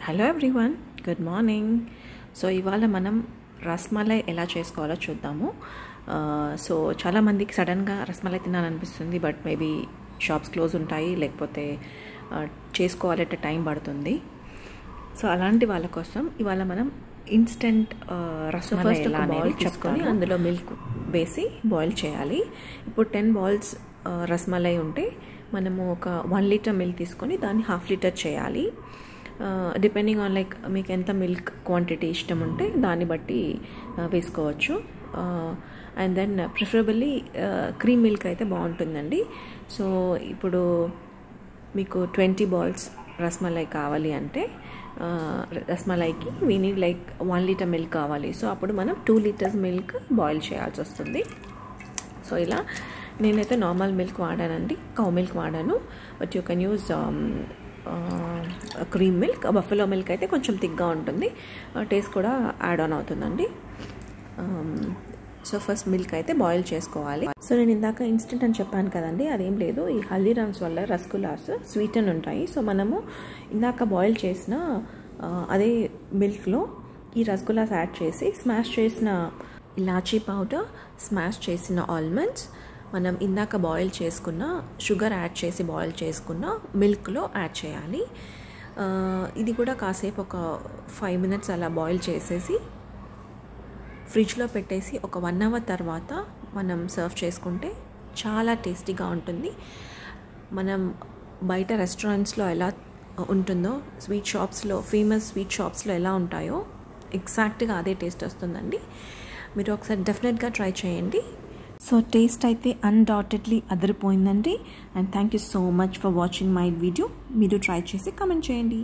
Hello everyone, good morning. So ఇవాళ మనం రస్మలై ఎలా చేసుకోవాలో చూద్దాము. సో చాలామందికి సడన్గా రస్మలై తినాలనిపిస్తుంది, బట్ మేబీ షాప్స్ క్లోజ్ ఉంటాయి, లేకపోతే చేసుకోవాలంటే టైం పడుతుంది. సో అలాంటి వాళ్ళ కోసం ఇవాళ మనం ఇన్స్టెంట్ రస్మలై ఎలా అనేది చెప్పుకొని అందులో మిల్క్ వేసి బాయిల్ చేయాలి. ఇప్పుడు 10 balls రస్మలై ఉంటే మనము ఒక 1 liter మిల్క్ తీసుకొని దాన్ని 1/2 liter చేయాలి. డిపెండింగ్ ఆన్ లైక్ మీకు ఎంత మిల్క్ క్వాంటిటీ ఇష్టం ఉంటే దాన్ని బట్టి వేసుకోవచ్చు. And then preferably cream milk అయితే బాగుంటుందండి. సో ఇప్పుడు మీకు 20 balls రస్మలై కావాలి అంటే రస్మలైకి we need like 1 liter milk కావాలి. సో అప్పుడు మనం 2 liters మిల్క్ బాయిల్ చేయాల్సి వస్తుంది. సో ఇలా నేనైతే నార్మల్ మిల్క్ వాడానండి, కౌ మిల్క్ వాడాను, but you can use cream milk. Buffalo milk అయితే కొంచెం థిక్గా ఉంటుంది, టేస్ట్ కూడా యాడ్ ఆన్ అవుతుందండి. సో ఫస్ట్ మిల్క్ అయితే బాయిల్ చేసుకోవాలి. సో నేను ఇందాక ఇన్స్టెంట్ అని చెప్పాను కదండి, అదేం లేదు, ఈ హల్దీరామ్స్ వల్ల రసగుల్లాస్ స్వీట్ అని ఉంటాయి. సో మనము ఇందాక బాయిల్ చేసిన అదే మిల్క్లో ఈ రసగుల్లాస్ యాడ్ చేసి స్మాష్ చేసిన ఇలాచీ పౌడర్, స్మాష్ చేసిన ఆల్మండ్స్, మనం ఇందాక బాయిల్ చేసుకున్న షుగర్ యాడ్ చేసి బాయిల్ చేసుకున్న మిల్క్లో యాడ్ చేయాలి. ఇది కూడా కాసేపు ఒక 5 minutes అలా బాయిల్ చేసేసి ఫ్రిడ్జ్లో పెట్టేసి ఒక 1 hour తర్వాత మనం సర్వ్ చేసుకుంటే చాలా టేస్టీగా ఉంటుంది. మనం బయట రెస్టారెంట్స్లో ఎలా ఉంటుందో, స్వీట్ షాప్స్లో, ఫేమస్ స్వీట్ షాప్స్లో ఎలా ఉంటాయో ఎగ్జాక్ట్గా అదే టేస్ట్ వస్తుందండి. మీరు ఒకసారి డెఫినెట్గా ట్రై చేయండి. సో టేస్ట్ అయితే అన్డౌటెడ్లీ అదిరిపోయిందండి. And thank you so much for watching my video. మీరు ట్రై చేసి కామెంట్ చేయండి.